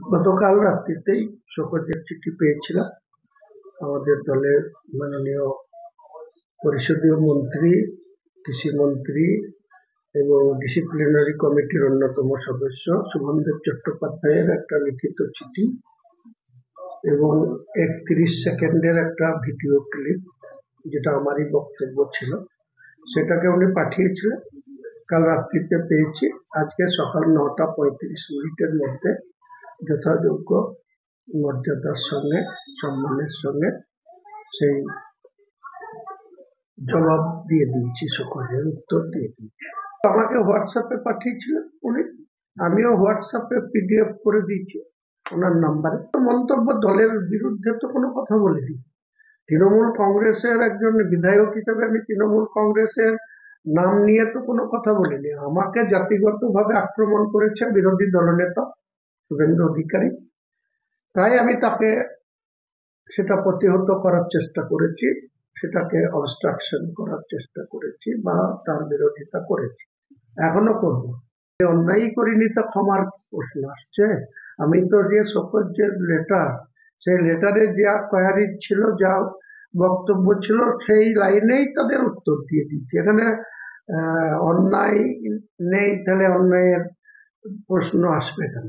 গতকাল রাত্রিতেই শোকজের চিঠি পেয়েছিলাম আমাদের দলের মাননীয় পরিষদীয় মন্ত্রী, কৃষিমন্ত্রী এবং ডিসিপ্লিনারি কমিটির অন্যতম সদস্য শুভনদেব চট্টোপাধ্যায়ের একটা লিখিত চিঠি এবং 31 সেকেন্ডের একটা ভিডিও ক্লিপ, যেটা আমারই বক্তব্য ছিল, সেটাকে উনি পাঠিয়েছিলেন। কাল রাত্রিতে পেয়েছি। আজকে সকাল 9:35 মধ্যে যথাযোগ্য মর্যাদার সঙ্গে, সম্মানের সঙ্গে সেই জবাব দিয়ে দিয়েছি, সকলের উত্তর দিয়ে দিয়েছি। আমাকে হোয়াটসঅ্যাপে পাঠিয়েছিলেন উনি, আমিও হোয়াটসঅ্যাপে পিডিএফ করে দিয়েছি ওনার নাম্বারে। মন্তব্য দলের বিরুদ্ধে তো কোনো কথা বলিনি। তৃণমূল কংগ্রেসের একজন বিধায়ক হিসেবে আমি তৃণমূল কংগ্রেসের নাম নিয়ে তো কোনো কথা বলিনি। আমাকে জাতিগতভাবে আক্রমণ করেছে বিরোধী দলনেতা শুভেন্দু অধিকারী, তাই আমি তাকে সেটা প্রতিহত করার চেষ্টা করেছি, সেটাকে অবস্ট্রাকশন করার চেষ্টা করেছি বা তার বিরোধিতা করেছি, এখনো করব। অন্যায় করিনি তো ক্ষমার প্রশ্ন আসছে? আমি তো যে শোকজের লেটার, সেই লেটারে যা কোয়ারি ছিল, যা বক্তব্য ছিল, সেই লাইনেই তাদের উত্তর দিয়ে দিচ্ছি। এখানে অন্যায় নেই, তাহলে অন্যায়ের প্রশ্ন আসবে কেন?